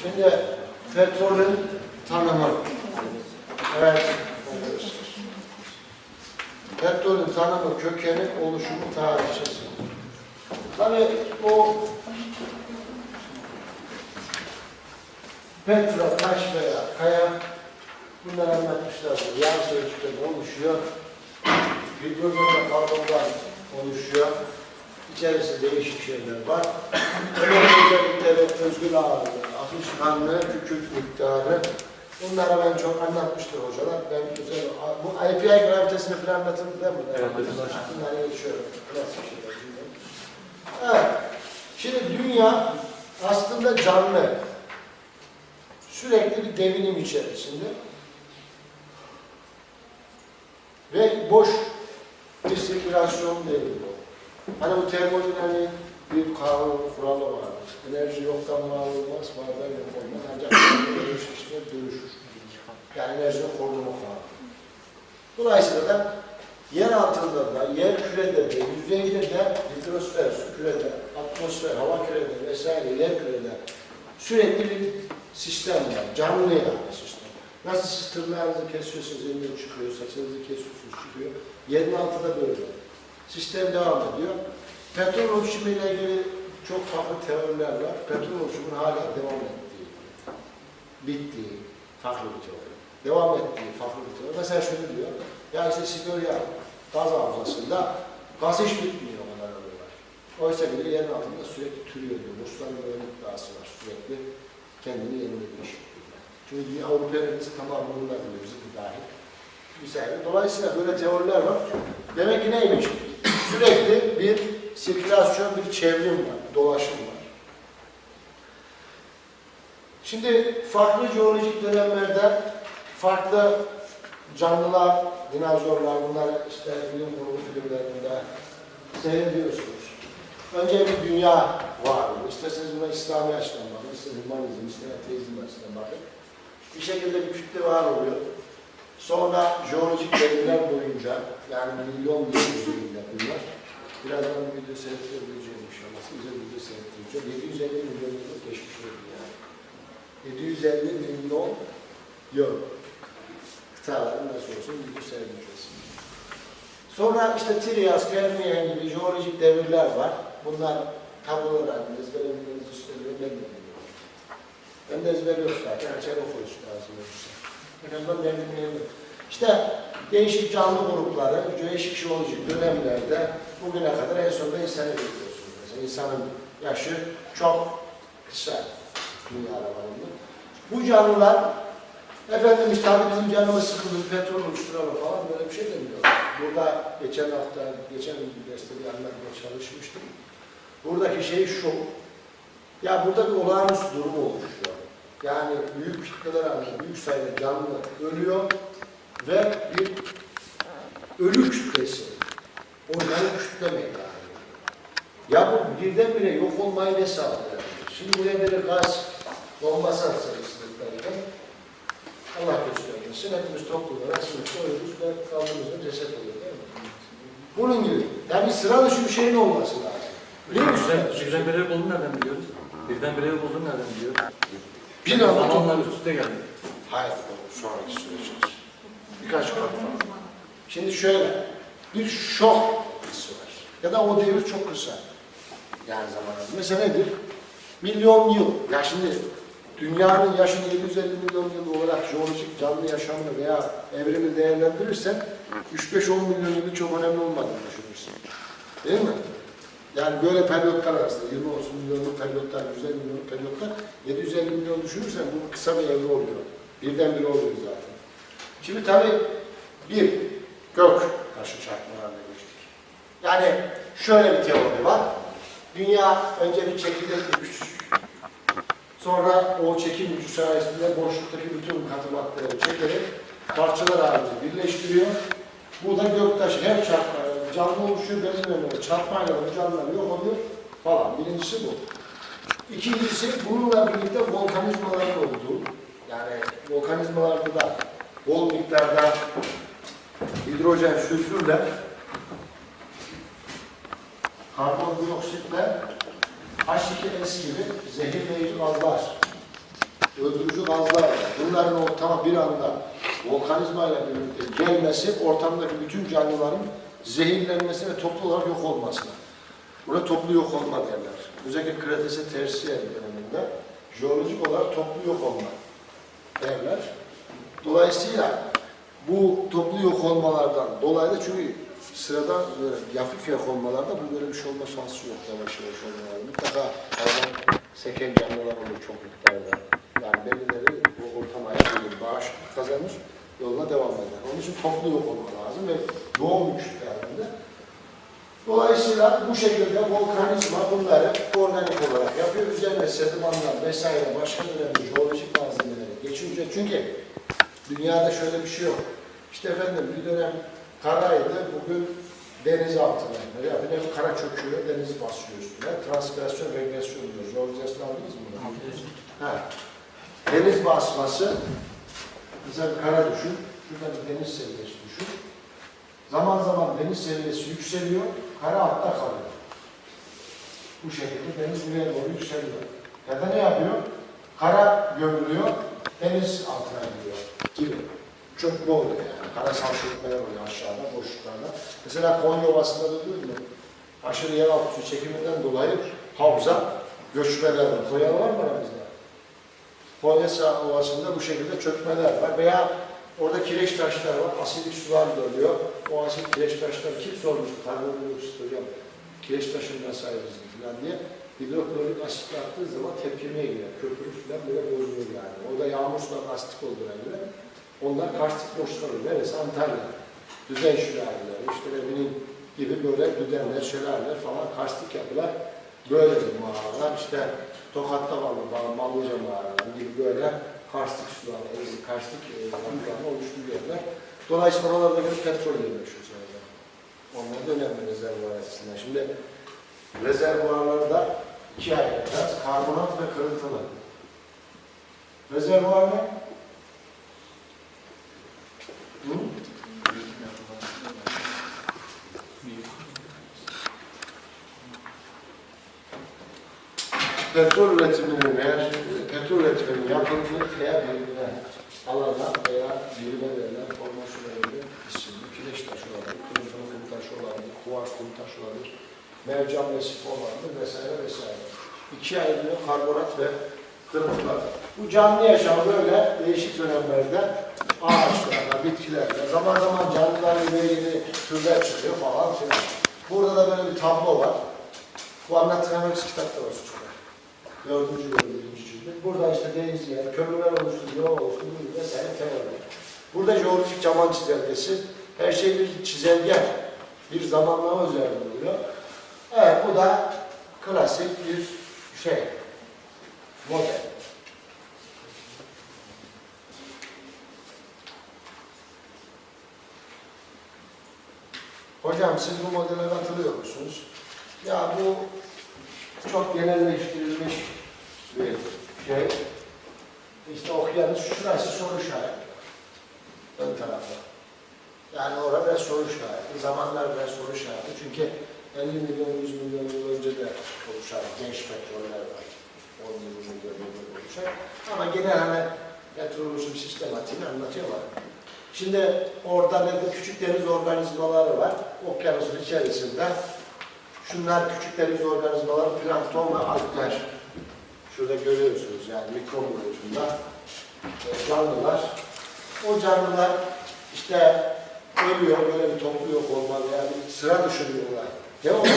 Şimdi petrolün tanımı. Evet. Petrolün tanımı, kökeni, oluşumu, tarihçesi. Tabii o petrol, taş veya kaya bunları anlatmışlardır. Yağ sözcükleri oluşuyor. Hidrojenle karbondan oluşuyor. İçerisinde değişik şeyler var. Özellikle özgül ağırlığı, akışkanlığı, kükürt miktarı. Bunlara ben çok anlatmıştır hocalar. Ben güzel, bu IPI gravitesini falan anlatıldı değil mi? Evet. Bunları geçiyorum. Klasik şeyler. Evet. Şimdi dünya aslında canlı. Sürekli bir devinim içerisinde. Ve boş bir sirkülasyon devri. Hani bu termodinamiğin bir kanun kuralı vardır. Enerji yoktan var olmaz, vardan yok olmaz. Ancak dönüşür. Yani enerjinin korunumu kanunu. Dolayısıyla da yer altında da, yer kürede de, yüzeyde de, hidrosfer, su kürede, atmosfer, hava kürede vesaire, yer kürede sürekli bir sistem var. Canlı yani sistem. Nasıl siz tırnağınızı kesiyorsunuz, elinden çıkıyor, saçınızı kesiyorsunuz, çıkıyor. Yerin altında böyle. Sistem devam ediyor. Petrol oluşumuyla ilgili çok farklı teoriler var. Petrol oluşumunun hala devam ettiği, bittiği farklı bir teori. Devam ettiği farklı bir teori. Mesela şunu diyor, ya işte Sibirya gaz havzasında gaz hiç bitmiyor o kadar oluyorlar. Oysa bile yerin altında sürekli türüyor diyor. Rusların böyle iddiası var. Sürekli kendini yenilediği şey. Çünkü dünya Avrupa Birliği tamamı bunlar diyor, bizi dahil. Dolayısıyla böyle teoriler var. Demek ki neymiş? Sürekli bir sirkülasyon, bir çevrim var, dolaşım var. Şimdi farklı jeolojik dönemlerde farklı canlılar, dinozorlar, bunları işte bilim kurgu filmlerinde seyrediyorsunuz. Önce bir dünya var. İsterseniz buna İslami açıdan bakın, ister humanizm, ister ateizm açıdan bakın. Bir şekilde bir kütle var oluyor. Sonra jeolojik devrimler boyunca, yani milyon yıl üzerinde bunlar, birazdan bir video seyrettirebileceğim inşallah, güzel bir video seyrettireceğim. 750 milyon yıl geçmiş oldu yani. 750 milyon yıl. Kıtaların nasıl olsun video seyredeceğiz. Sonra işte Trias, Permiyen gibi jeolojik devirler var. Bunlar tablolar halinde ezberlemenizi istiyorum, ben bilmiyorum. Ben de ezberliyorum zaten, açar okuyoruz lazım olursa. En azından ben bilmiyorum. İşte değişik canlı grupları, değişik jeolojik dönemlerde bugüne kadar en sonunda insanı bekliyorsunuz. Mesela insanın yaşı çok kısa dünya aralarında. Bu canlılar, efendim işte bizim canımız sıkıldı, petrol oluşturalım falan böyle bir şey demiyor. Burada geçen derste bir anlatmaya çalışmıştım. Buradaki şey şu, ya burada bir olağanüstü durum oluşuyor. Yani büyük kitleler halinde, büyük sayıda canlı ölüyor ve bir ölü kütlesi, organik kütle meydana geliyor. Ya bu birdenbire yok olmayı ne sağlıyor? Şimdi buraya bir gaz bombası atsak istedik. Allah göstermesin, hepimiz toplu olarak sınıfta oynuyoruz ve kaldığımızda ceset oluyor değil mi? Bunun gibi. Yani bir sıra dışı bir şeyin olması lazım. Biliyor musun? Birdenbire yok olduğunu nereden biliyoruz? Birdenbire yok olduğunu nereden biliyoruz? Bir anda zamanlar üst üste geldi. Hayır, sonraki süreç. Birkaç kat var. Şimdi şöyle, bir şok hissi var. Ya da o devir çok kısa. Yani zamanında. Mesela nedir? Milyon yıl. Ya şimdi dünyanın yaşını 750 milyon yıl olarak jeolojik canlı yaşamını veya evrimi değerlendirirsen 3-5-10 milyon yılı çok önemli olmadığını düşünürsün. Değil mi? Yani böyle periyotlar arasında 20-30 milyonluk periyotlar, 150 milyonluk periyotlar 750 milyon düşünürsen bu kısa bir evre oluyor. Birdenbire oluyor zaten. Şimdi tabii bir gök taşı çarpmalarına geçtik. Yani şöyle bir teori var. Dünya önce bir çekirdek bir güç. Sonra o çekim gücü sayesinde boşluktaki bütün katı maddeleri çekerek parçalar halinde birleştiriyor. Bu da göktaşı her çarpma, canlı oluşuyor, benimle çarpmayla canlılar yok oluyor falan. Birincisi bu. İkincisi bununla birlikte volkanizmaların olduğu, yani volkanizmalarda da bol miktarda hidrojen, sülfürle, karbondioksitle H2S gibi zehirleyici gazlar öldürücü gazlar var. Bunların ortama bir anda volkanizmayla birlikte gelmesi, ortamdaki bütün canlıların zehirlenmesi ve toplu olarak yok olmasına. Buna toplu yok olma derler. Özellikle Kretase Tersiyer döneminde jeolojik olarak toplu yok olma derler. Dolayısıyla bu toplu yok olmalardan dolayı da çünkü sıradan böyle hafif yok olmalarda bu böyle bir şey olma şansı yok yavaş yavaş olmaları. Mutlaka hayvan seken canlılar olur çok miktarda. Yani belirleri bu ortama ayarlayıp bağışıklık kazanır, yoluna devam eder. Onun için toplu yok olma lazım ve yoğun miktarda. Dolayısıyla bu şekilde volkanizma bunları organik olarak yapıyor. Üzerine sedimanlar vesaire başka önemli jeolojik malzemeleri geçince çünkü dünyada şöyle bir şey yok. İşte efendim bir dönem karaydı, bugün deniz altına iner. Yani hep kara çöküyor, deniz basıyor üstüne. Transkreasyon, regresyon diyor. Jeolojisini aldınız mı bunu? Ha. Deniz basması, mesela kara düşün, şurada bir deniz seviyesi düşün. Zaman zaman deniz seviyesi yükseliyor, kara altta kalıyor. Bu şekilde deniz buraya doğru yükseliyor. Ya da ne yapıyor? Kara gömülüyor, deniz altına gidiyor gibi. Çökme oluyor yani. Karasal çökmeler oluyor aşağıda, boşluklarda. Mesela Konya Ovası'nda da değil mi? Aşırı yeraltı su çekiminden dolayı havza göçmeler var. Konya var mı aramızda? Konya Ovası'nda bu şekilde çökmeler var. Veya orada kireç taşlar var, asidik sular doluyor. O asit kireç taşlar kim sormuştu? Tanrı'nın hocam, kireç taşından sayarız falan diye. Hidroklorik asit attığı zaman tepkimeye girer. Köpürür falan böyle bozuluyor yani. O da yağmur sular astik olduğuna göre. Onlar karstik boşluklar oluyor. Neresi? Antalya. Düzen şelaleleri, işte ne bileyim gibi böyle düdenler, şelaleler falan karstik yapılar. Böyle bir mağaralar. İşte Tokat'ta var Mallıca mağaraları gibi böyle karstik sular, karstik yapılarla oluştuğu yerler. Dolayısıyla oralarda göre petrol yerleşiyor zaten. Onlar da önemli rezervuar açısından. Şimdi rezervuarları da ikiye ayıracağız. Karbonat ve kırıntılı. Rezervuar ne? Hı? Petrol üretiminin veya petrol üretiminin yapıldığı veya birbirine alanlar veya birbirine verilen formasyona verilen isimli kireç taşı olabilir, kırıntılı kum taşı olabilir, kuvars kum taşı olabilir, mercan resif olabilir vesaire vesaire. İkiye ayrılıyor karbonat ve kırıntılar. Bu canlı yaşam böyle değişik dönemlerde ağaçlarla, bitkilerle, zaman zaman canlılarla yeni türler çıkıyor falan filan. Burada da böyle bir tablo var. Bu anlatılan kitapta var çocuklar. 4. bölüm 1. cildi. Burada işte denizler, kömürler oluşturuyor, oluşturuyor vesaire teoriler. Burada jeolojik zaman çizelgesi, her şey bir çizelge, bir zamanlama üzerinde oluyor. Evet, bu da klasik bir şey, model. Hocam siz bu modele katılıyor musunuz? Ya bu çok genelleştirilmiş bir şey. İşte okyanus şurası soru işareti. Ön tarafta. Yani orada biraz soru işareti. Zamanlar biraz soru işareti. Çünkü 50 milyon, 100 milyon yıl önce de oluşan genç petroller var. 10 milyon yıl oluşan. Ama genel hani petrolojim sistematiğini anlatıyorlar. Şimdi orada ne de küçük deniz organizmaları var. Okyanusun içerisinde. Şunlar küçük deniz organizmaları, plankton ve algler. Şurada görüyorsunuz yani mikro boyutunda canlılar. O canlılar işte ölüyor, böyle bir toplu yok olma veya bir sıra dışı bir olay. Ne oluyor?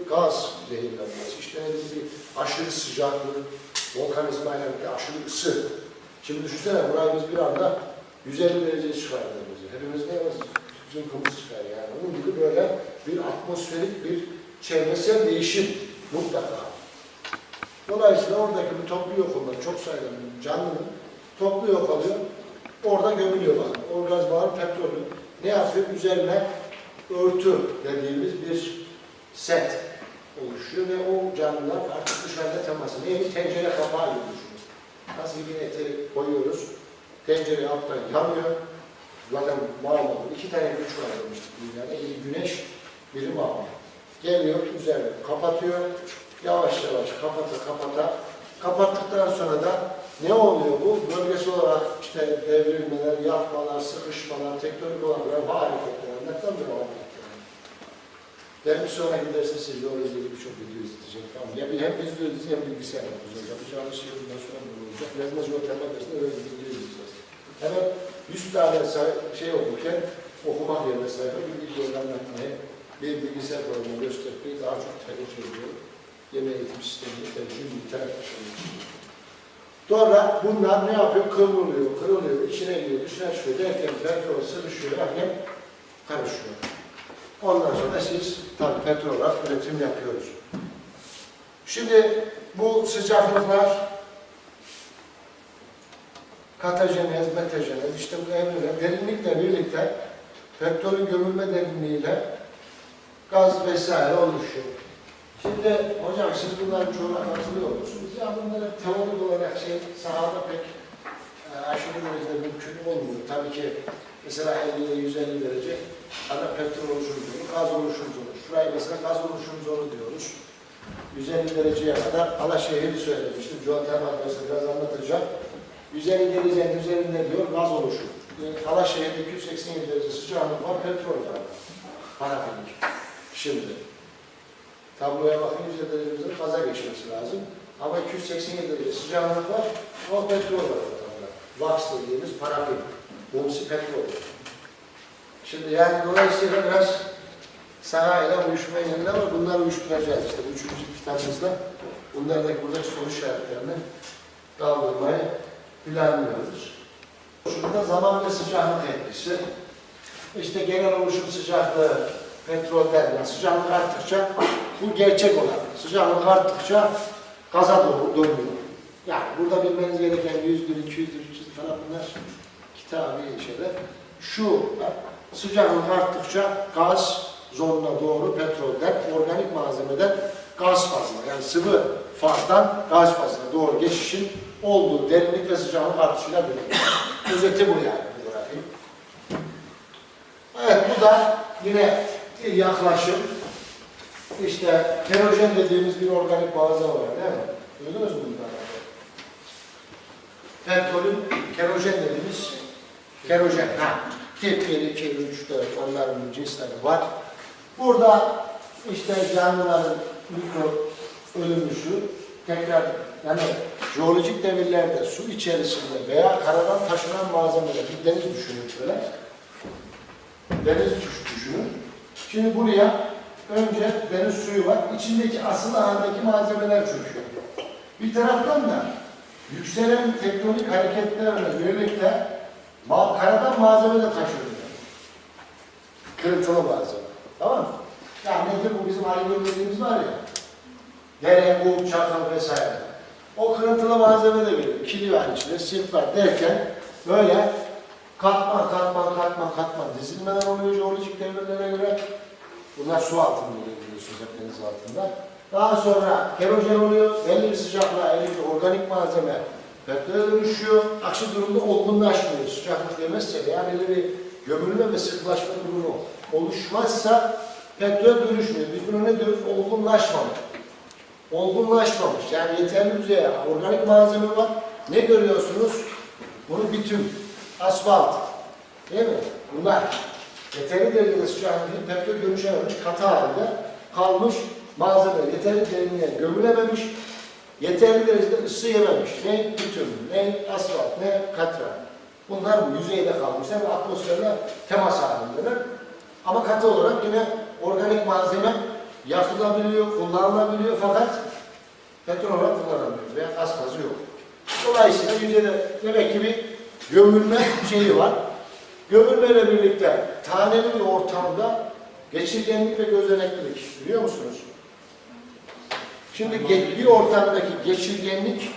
Gaz zehirlenmesi, işte bir aşırı sıcaklık, volkanizmayla bir aşırı ısı. Şimdi düşünsene burayı biz bir anda 150 dereceye çıkardığımızı. Hepimiz ne var? Zınkımız çıkar yani. Onun gibi böyle bir atmosferik bir çevresel değişim mutlaka. Dolayısıyla oradaki bir toplu yok olma, çok sayıda canlının toplu yok oluyor. Orada gömülüyorlar. Organizmalar petrolü ne yapıyor? Üzerine örtü dediğimiz bir set oluşuyor ve o canlılar artık dışarıda teması. Neymiş? Tencere kapağı gibi düşünün. Nasıl bir eti koyuyoruz? Tencere alttan yanıyor. Zaten mağmalı. 2 tane güç var demiştik dünyada. Biri güneş, biri mağmalı. Geliyor, üzerine kapatıyor. Yavaş yavaş kapata Kapattıktan sonra da ne oluyor bu? Bölgesel olarak işte devrilmeler, yapmalar, sıkışmalar, tektonik olanlar, hareketler, ne kadar devam ediyor. Ben bir sonraki derste size jeolojiyle ilgili birçok video izleteceğim. Tamam. Ya bir hem izliyoruz hem bilgisayar yapacağız. Yapacağımız şey bundan sonra bu olacak. Yazma jeotermal dersinde öyle bir video izleyeceğiz. Hemen 100 tane şey okurken okumak yerine sayfa bir videoyu anlatmayı, bir bilgisayar programı göstermeyi daha çok tercih ediyorum. Yeme eğitim sistemini tercih ediyorum. Sonra bunlar ne yapıyor? Kıvrılıyor, kırılıyor, içine giriyor, dışına çıkıyor derken petrol sıvışıyor, hem karışıyor. Ondan sonra siz tabii petrol olarak üretim yapıyoruz. Şimdi bu sıcaklıklar katajenez, metajenez, işte bu evreler derinlikle birlikte petrolün gömülme derinliğiyle gaz vesaire oluşuyor. Şimdi hocam siz bunların çoğuna katılıyor musunuz? Ya bunları teorik olarak sahada pek aşırı derecede mümkün olmuyor. Tabii ki mesela 50 ile 150 derece ana petrol oluşum zonu, gaz oluşum zonu. Şurayı mesela gaz oluşum zonu diyoruz. 150 dereceye kadar ana şehri söylemiştim. Jeotermal dersinde biraz anlatacağım. 150 derecenin üzerinde diyor gaz oluşum. Ana şehirde 287 derece sıcaklık var, petrol var. Parafinik. Şimdi tabloya bakın 100 derecemizin gaza geçmesi lazım. Ama 287 derece sıcaklık var, o petrol var ortamda. Wax dediğimiz parafin, bumsi petrol. Şimdi yani dolayısıyla biraz sahayla uyuşma yerinde ama bunları uyuşturacağız. İşte bu 3. kitabımızda bunlardaki buradaki soru işaretlerini kaldırmayı planlıyoruz. Şurada zaman ve sıcaklık etkisi. İşte genel oluşum sıcaklığı petrolden, yani sıcaklık arttıkça bu gerçek olan. Sıcaklık arttıkça gaza doğru dönüyor. Yani burada bilmeniz gereken 100'dür, 200'dür, 300'dür falan bunlar kitabi şeyler. Şu sıcaklık arttıkça gaz zonuna doğru petrolden, organik malzemeden gaz fazla, yani sıvı fazdan gaz fazla doğru geçişin olduğu derinlik ve sıcaklık artışıyla birlikte. Özeti bu yani bu grafiğin. Evet, bu da yine bir yaklaşım. İşte kerojen dediğimiz bir organik malzeme var değil mi? Duydunuz mu bundan? Petrolün kerojen dediğimiz kerojen. Tip 1, 2, 3, 4 onların cinsleri var. Burada işte canlıların mikro ölümüşü tekrar yani jeolojik devirlerde su içerisinde veya karadan taşınan malzemeler, bir deniz düşünün şöyle. Deniz düşünün. Şimdi buraya önce deniz suyu var. İçindeki asıl haldeki malzemeler çöküyor. Bir taraftan da yükselen tektonik hareketlerle birlikte karadan malzeme de taşınıyor. Kırıntılı malzeme. Tamam mı? Yani nedir bu bizim alüminyum dediğimiz var ya. Dere, kum, çakıl vesaire. O kırıntılı malzeme de geliyor. Kili var içinde, silt var derken böyle katman dizilmeler oluyor jeolojik devirlere göre. Bunlar su altında oluyor biliyorsunuz hep deniz altında. Daha sonra kerojen oluyor, belli bir sıcaklığa eriyince organik malzeme petrole dönüşüyor. Aksi durumda olgunlaşmıyor. Sıcaklık yemezse veya belli bir gömülme ve sıkılaşma durumu oluşmazsa petrol dönüşmüyor. Biz buna ne diyoruz? Olgunlaşmamış. Olgunlaşmamış. Yani yeterli düzeye organik malzeme var. Ne görüyorsunuz? Bunu bitüm, asfalt, değil mi? Bunlar yeterli derecede sıcaklık petrol dönüşememiş, katı halde kalmış malzeme, yeterli derinliğe gömülememiş, yeterli derecede ısı yememiş. Ne bitüm, ne asfalt, ne katra. Bunlar yüzeyde kalmışlar ve atmosferle temas halindeler. Ama katı olarak yine organik malzeme yakılabiliyor, kullanılabiliyor fakat petrol olarak kullanılmıyor veya gaz fazı yok. Dolayısıyla yüzeyde demek ki bir gömülme şeyi var. Gömülmeyle birlikte taneli bir ortamda geçirgenlik ve gözeneklilik biliyor musunuz? Şimdi bir ortamdaki geçirgenlik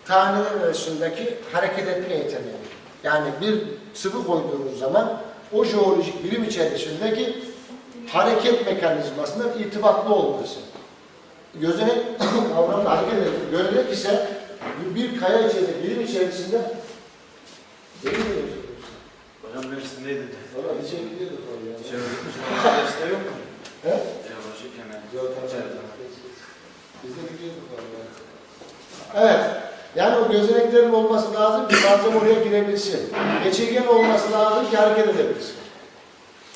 taneler arasındaki hareket etme yeteneği. Yani bir sıvı koyduğunuz zaman o jeolojik birim içerisindeki hareket mekanizmasından irtibatlı olması. Gözenek kavramla hareket ediyor. Gözenek ise bir kaya içerisinde, birim içerisinde değil mi? Hocam Mersin'deydi. Valla bir şey gidiyordu oraya. Jeolojik yok mu? He? Jeolojik hemen. Yok, tamam. Biz de gidiyorduk valla. Evet. Yani o gözeneklerin olması lazım ki malzeme oraya girebilsin. Geçirgen olması lazım ki hareket edebilsin.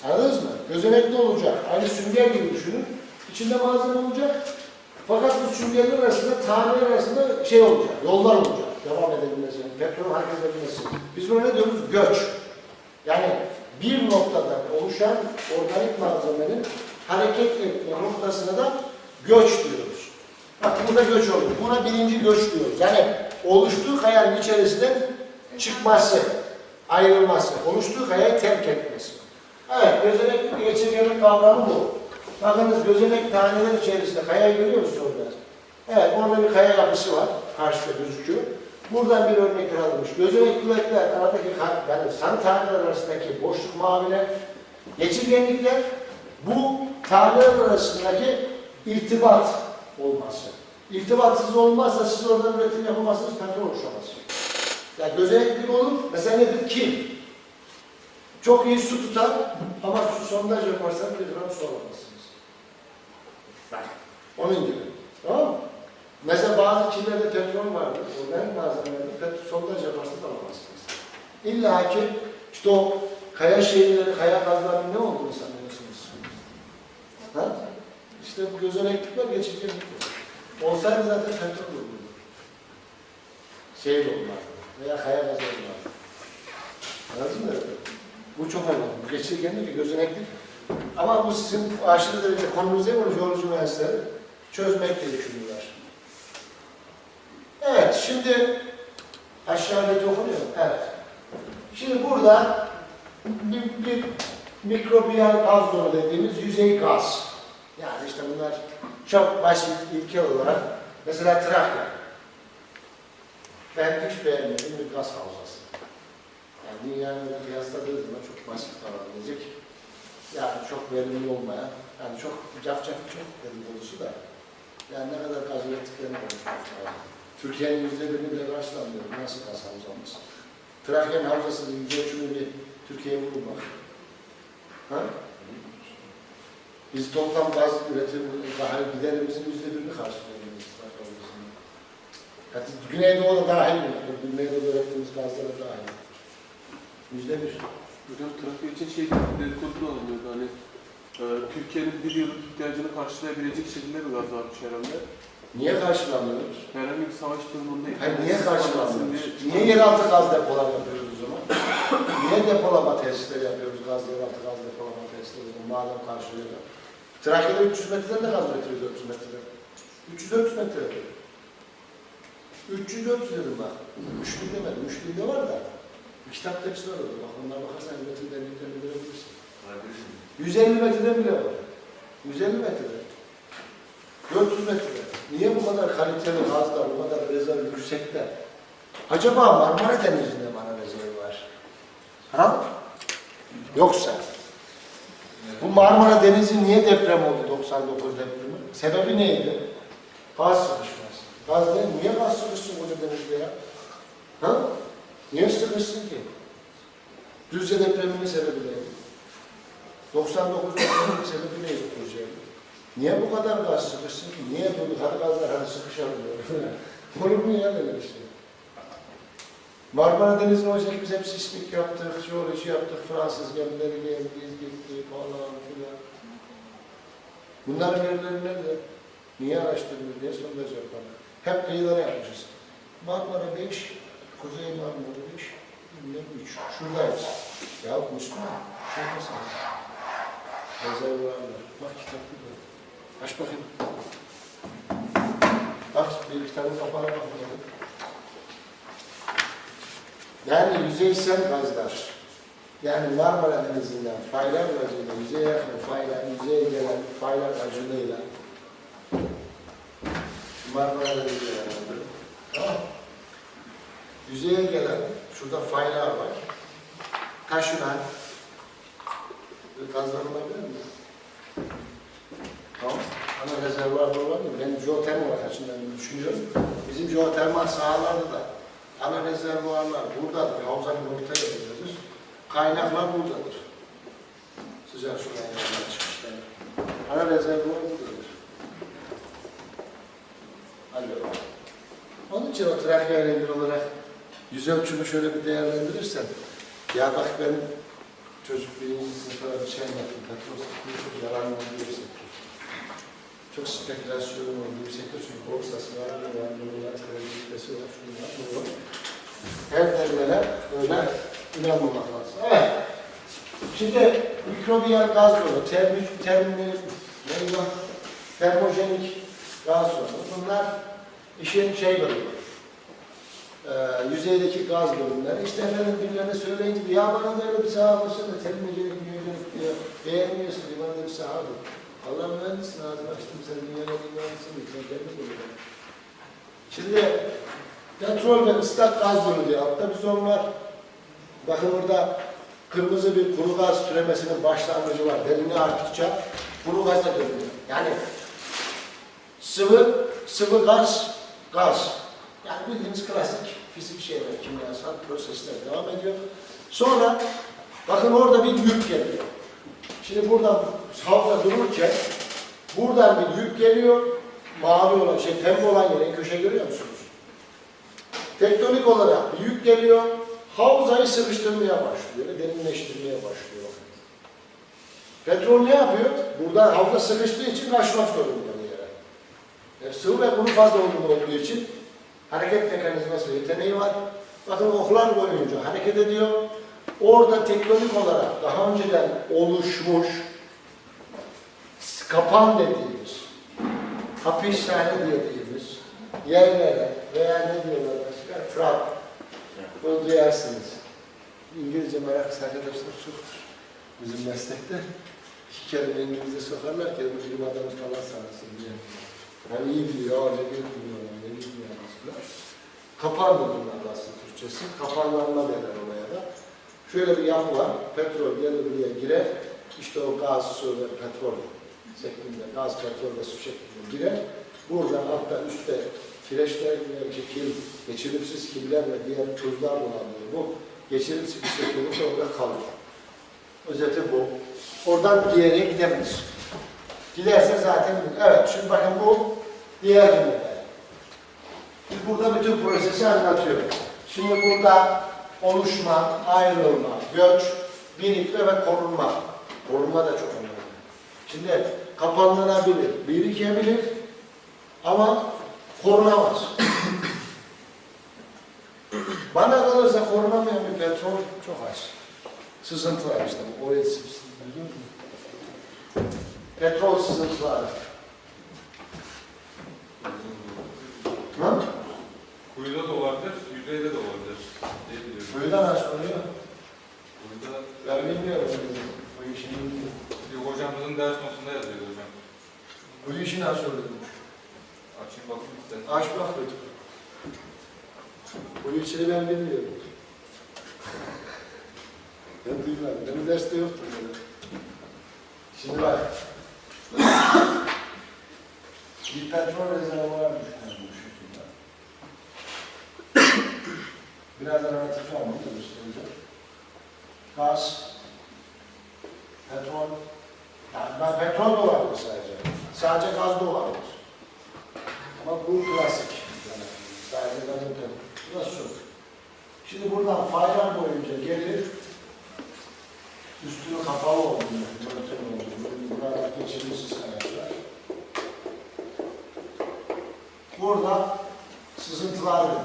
Anladınız mı? Gözenekli olacak. Aynı sünger gibi düşünün. İçinde malzeme olacak. Fakat bu süngerler arasında, taneler arasında şey olacak, yollar olacak. Devam edebilmesi, petrol hareket edebilmesi. Biz buna ne diyoruz? Göç. Yani bir noktadan oluşan organik malzemenin hareket etme noktasına da göç diyoruz. Bak burada göç oluyor. Buna birinci göç diyoruz. Yani oluştuğu kayanın içerisinden çıkması, ayrılması, oluştuğu kayayı terk etmesi. Evet, gözenekli geçirgenin kavramı bu. Bakınız gözenek taneler içerisinde kayayı görüyor musunuz orada? Evet, orada bir kaya yapısı var. Karşıda gözüküyor. Buradan bir örnek alınmış. Gözenek kuvvetler aradaki yani san taneler arasındaki boşluk maviler, geçirgenlikler bu taneler arasındaki irtibat olması. İrtibatsız olmazsa siz oradan üretim yapamazsınız, petrol oluşamaz. Yani gözeneklik olur. Mesela nedir? Kil. Çok iyi su tutar ama su sondaj yaparsanız bir gram su alamazsınız. Bak, onun gibi. Tamam mı? Mesela bazı kirlerde petrol vardır. Organik malzemelerde sondaj yaparsanız alamazsınız. İlla ki işte o kaya şehirleri, kaya gazlarının ne olduğunu sanıyorsunuz. Ha? İşte bu gözeneklik var, geçirgenlik var. Olsaydı zaten petrol olurdu. Şey de olmazdı. Veya kaya gazı olmazdı. Anladın mı? Bu çok önemli. Geçirgenlik ve gözeneklik. Ama bu sizin aşırı derece konumuza göre jeoloji mühendisleri çözmekle yükümlüler. Evet, şimdi aşağıdaki okunuyor. Evet. Şimdi burada bir mikrobiyal gaz dolu dediğimiz yüzey gaz. Yani işte bunlar çok basit ilkel olarak. Mesela Trakya. Ben hiç beğenmedim bir gaz havzası. Yani dünyanın kıyasladığı zaman çok basit kalabilecek. Yani çok verimli olmayan, yani çok cafcafı çok dedikodusu da. Yani ne kadar gaz ürettiklerini konuşmak lazım. Türkiye'nin %1'ini bile karşılamıyor. Nasıl gaz havzamız? Trakya'nın havzasının %3'ünü bir Türkiye'ye vurmak. Ha? Biz toplam gaz üretimi, giderimizin %1'ini karşılıyoruz. Hatta Güneydoğu'da dahil mi? Güneydoğu'da ürettiğimiz gazlara dahil. %1. Hocam trafik için şey dedikodu alınıyordu hani Türkiye'nin bir yıllık ihtiyacını karşılayabilecek şekilde bir gaz varmış herhalde. Niye karşılamıyoruz? Herhangi bir savaş durumunda Hayır, niye karşılamıyoruz? Niye yeraltı gaz depolar yapıyoruz o zaman? Niye depolama tesisleri yapıyoruz? Yeraltı gaz depolama tesisleri o zaman madem karşılıyorlar. Trakya'da 300 metreden de gaz üretiyoruz 400 metreden. 300-400 metre yapıyor. 300-400 dedim bak. 3000 demedim. 3000 de var da. Bir kitap tepsi var orada. Bak onlara bakarsan üretim derinliklerini görebilirsin. 150 metreden bile var. 150 metreden. 400 metreden. Niye bu kadar kaliteli gazlar, bu kadar rezerv yüksekte? Acaba Marmara Denizi'nde bana rezerv var? Ha? Yoksa. Bu Marmara Denizi niye deprem oldu 99 depremi? Sebebi neydi? Gaz sıkışması. Gaz değil, niye gaz sıkışsın koca denizde ya? Ha? Niye sıkışsın ki? Düzce depreminin sebebi neydi? 99 depreminin sebebi neydi Düzce'ye? Niye bu kadar gaz sıkışsın ki? Niye böyle hadi gazlar hadi sıkışamıyor? Olur mu ya böyle bir şey? Marmara Denizi'ne oysa ki biz hep sismik yaptık, jeoloji yaptık, Fransız gemileri geldi, gitti falan filan. Bunların verileri nerede? Niye araştırmıyor, niye sondaj yapalım? Hep kıyılara yapmışız. Marmara 5, Kuzey Marmara 5, bilmem 3. Şuradayız. Ya Müslüman, şuradasın. Rezervuarlar. Bak kitap burada. Aç bakayım. Bak bir kitabın kapağına bakalım. Yani yüzeysel gazlar. Yani Marmara Denizi'nden faylar aracılığıyla, yüzeye yakın faylar, yüzeye gelen faylar aracılığıyla Marmara Denizi'ne yanıldı. Tamam. Yüzeye gelen, şurada faylar var. Taşınan gazlar olabilir mi? Tamam. Ana rezervuarlar var mı? Ben jeotermal açısından düşünüyorum. Bizim jeotermal sahalarda da ana rezervuarlar buradadır. Havzanın ortaya veriyoruz. Kaynaklar buradadır. Sıcak su kaynakları çıkışlar. Ana rezervuar buradadır. Alo. Onun için için o Trakya ile ilgili olarak yüz ölçümü şöyle bir değerlendirirsen, ya bak benim çocuk birinci sınıfta bir şey anlattım, petrol sektörü çok yararlı olduğu bir sektör. Çok spekülasyon olduğu bir sektör çünkü borsası var, kredibilitesi var, şunlar, bu var. Her derlere öyle inanmamak lazım. Evet. Şimdi mikrobiyal gaz yolu, termojenik gaz yolu. Bunlar işin bölümü. Yüzeydeki gaz bölümleri. İşte efendim birilerine söyleyince ya bana da öyle bir saha olsa da termojenik diyor. Beğenmiyorsun diye bana da bir saha olur. Allah mühendisin ağzını açtım sen dünyanın mühendisin diye. Sen kendi buluyorsun. Şimdi petrol ve ıslak gaz yolu diye altta bir zon var. Bakın orada kırmızı bir kuru gaz türemesinin başlangıcı var. Derinliği arttıkça kuru gaza dönüyor. Yani sıvı gaz. Yani bildiğimiz klasik fizik şeyler, kimyasal prosesler devam ediyor. Sonra bakın orada bir yük geliyor. Şimdi buradan havada dururken buradan bir yük geliyor. Mavi olan pembe olan yere köşe görüyor musunuz? Tektonik olarak bir yük geliyor. Havzayı sıkıştırmaya başlıyor, derinleştirmeye başlıyor. Petrol ne yapıyor? Burada havza sıkıştığı için kaçmak zorunda bir yere. Yani sıvı ve kuru fazla olduğu için hareket mekanizması yeteneği var. Bakın oklar boyunca hareket ediyor. Orada tektonik olarak daha önceden oluşmuş kapan dediğimiz, hapishane dediğimiz yerlere veya ne diyorlar başka? Trap. Bunu duyarsınız. İngilizce meraklısı arkadaşlar çoktur. Bizim meslekte iki kelime İngilizce sokarlar ki bu bilim adamı falan sanırsın diye. Yani iyi biliyor, ağırca bilmiyorlar, ne bilmiyor aslında. Kapan bunlar aslında Türkçesi. Kapanlanma derler oraya da. Şöyle bir yapı var. Petrol gelir buraya girer. İşte o gaz, su ve petrol şeklinde, gaz, petrol ve su şeklinde girer. Buradan altta üstte kireçler, geçirimsiz killer ve diğer tuzlar bulanıyor. Bu geçirimsiz bir şekilde orada kalır. Özeti bu. Oradan diğerine gidemeyiz. Giderse zaten, evet şimdi bakın bu diğer cümleler. Biz burada bütün prosesi anlatıyoruz. Şimdi burada oluşma, ayrılma, göç, birikme ve korunma. Korunma da çok önemli. Şimdi kapanlanabilir, birikebilir ama korunamaz. Bana kalırsa korunamayan bir petrol çok az. Sızıntılar işte. Oraya biliyor musun? Petrol sızıntıları. Kuyuda da olabilir, yüzeyde de olabilir diye biliyorum. Kuyuda nasıl oluyor? Kuyuda... Ben bilmiyorum. Bu işini bilmiyorum. Yok, hocamızın ders notunda yazıyordu hocam. Bu işi nasıl oluyormuş? Açayım bakayım istedim. Aç bak lütfen. Bu işini ben bilmiyorum. Ben duymadım. Benim derste yoktu böyle. Şimdi bak. Bir petrol rezervuarı düşünelim bu şekilde. Birazdan anlatacağım, onu da göstereceğim. Gaz, petrol, yani petrol da olabilir sadece. Sadece gaz da olabilir. Ama bu klasik. Yani sadece gazın tadı. Bu da su. Şimdi buradan faydan boyunca gelir, üstünü kapalı olduğunu, burada geçirimsiz kaynaklar. Burada sızıntılar veriyor.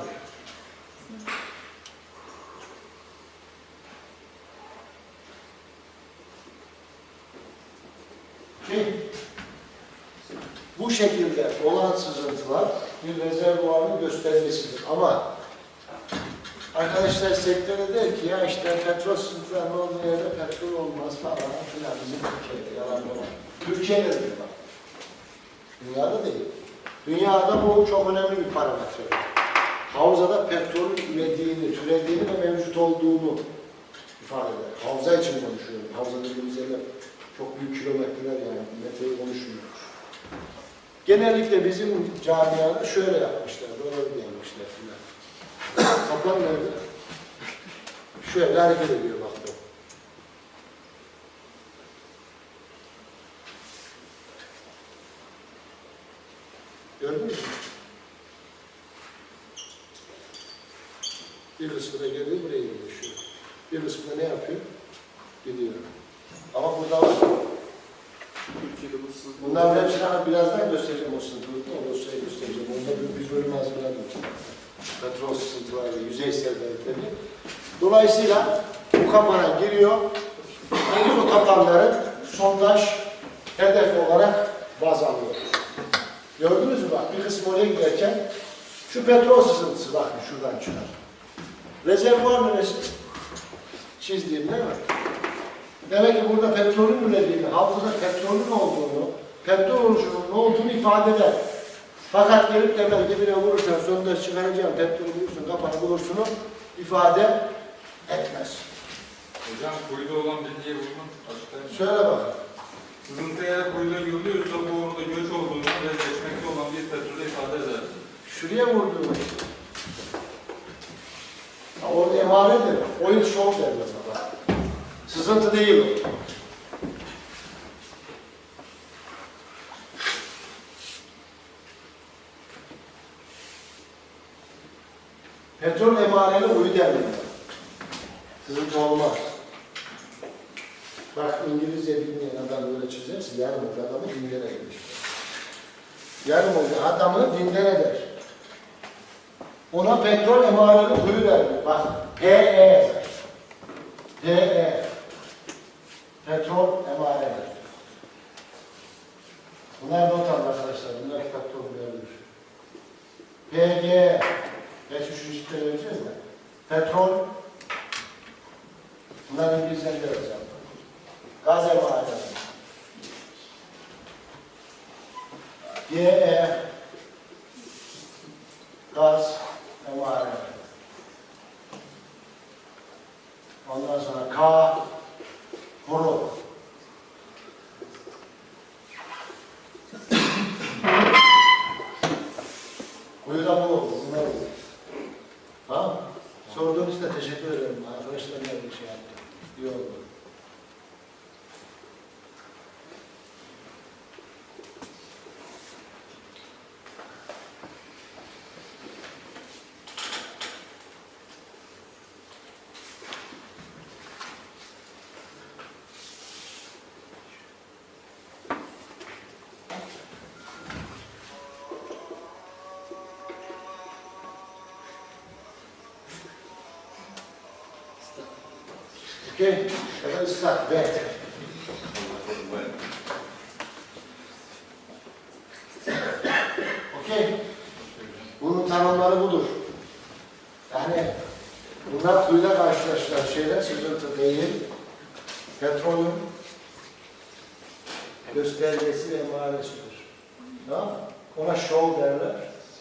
Bu şekilde olan sızıntılar bir rezervuarın göstergesidir. Ama arkadaşlar sektörde der ki ya işte petrol sızıntılarının olduğu yerde petrol olmaz falan filan. Bizim Türkiye'de yalan var. Türkiye'de de var. Dünyada değil. Dünyada bu çok önemli bir parametre. Havzada petrolün ürediğini, türediğini ve mevcut olduğunu ifade eder. Havza için konuşuyorum. Havza dediğimiz yerler çok büyük kilometreler yani, metreyi konuşmuyoruz. Genellikle bizim camiada şöyle yapmışlar, böyle gelmişler filan. Kapan nerede? Şöyle hareket ediyor bak bu. Gördün mü? Bir kısmı da geliyor buraya yerleşiyor. Bir kısmı da ne yapıyor? Gidiyor. Ama burada var. Türkiye'de bu sızma. Bunların hepsini birazdan göstereceğim o sınıfı. O dosyayı göstereceğim. Onda bir bölüm hazırladım. Petrol sızıntıları, yüzeysel belirtleri. Dolayısıyla bu kapana giriyor. Bu kapanların sondaj hedef olarak baz alıyor. Gördünüz mü bak bir kısmı oraya giderken şu petrol sızıntısı bakın şuradan çıkar. Rezervuar neresi? Çizdiğim değil mi? Demek ki burada petrolün ürettiğini, havzada petrolün olduğunu, petrol oluşumunun olduğunu ifade eder. Fakat gelip temel dibine vurursan, sondaj çıkaracağım, petrolü bulursun, kapanı bulursunuz, ifade etmez. Hocam kuyuda olan bilgiyi buldum. Açıklayayım. Söyle bak. Sızıntı eğer kuyuda görülüyorsa bu orada göç olduğunu ve geçmekte olan bir petrolü ifade eder. Şuraya vurduğunu. Orada emaredir. Oil show derler baba. Sızıntı değil o. Petrol emareli oyu derler. Sızıntı olmaz. Bak İngilizce bilmeyen adam böyle çizerse yarım oldu adamı dinden eder. Yarım oldu adamı dinden eder. Ona petrol emareli kuyu derler. Bak PE yazar. PE. Petrol emareli. Bunlar not alın arkadaşlar. Bunlar kitapta okuyabilir. PG. Belki şu cidden vereceğiz mi? Petrol. Bunlar İngilizce'de yazacağım. Gaz emareli. GE. Gaz emareli. Ondan sonra K. Kuru. Kuyuda bu oldu. Bunlar oldu. Tamam. Sorduğunuz için de teşekkür ederim. Arkadaşlar bir şey yaptı. İyi oldu. Okay, ya da ıslak, wet. Okay, bunun tanımları budur. Yani bunlar kuyuda karşılaşılan şeyler, sızıntı değil, petrolün göstergesi ve emaresidir. Tamam mı? Ona show derler,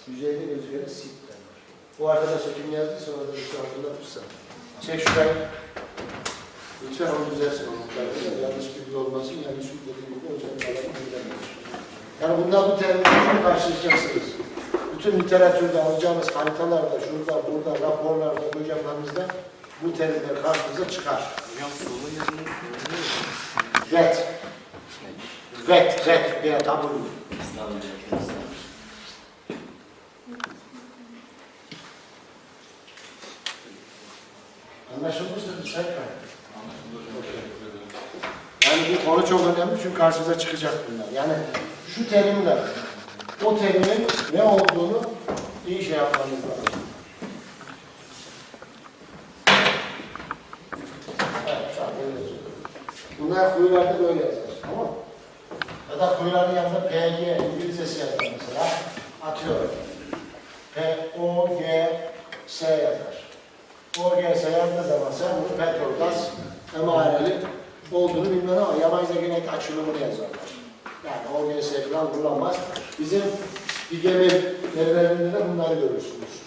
yüzeyde gözükene sit derler. Bu arkadaş kim yazdıysa orada bir şey hatırlatırsan. Çek şurayı. Lütfen onu düzelsin onun. Yanlış bilgi olmasın, yanlış dediğim gibi hocam adamı dinlememiş. Yani bundan bu terimlerle karşılaşacaksınız. Bütün literatürde alacağımız haritalarda, şurada, burada, raporlarda, hocamlarımızda bu terimler karşınıza çıkar. Vet. Vet, vet veya tabulu. Anlaşılmıştır Serkan. Yani bu konu çok önemli çünkü karşınıza çıkacak bunlar. Yani şu terimler, o terimin ne olduğunu iyi şey yapmanız lazım. Evet, bunlar kuyularda böyle yazar, tamam mı? Ya da kuyuların yanında PG, İngilizcesi yazar mesela. Atıyorum. P-O-G-S yazar. O-G-S yazdığı zaman sen bunu petrol, gaz, emareli olduğunu bilmem ama yabancıda genellikle açılımını yazarlar. Yani O-G-S falan kullanmaz. Bizim bir gemi verilerinde de bunları görürsünüz.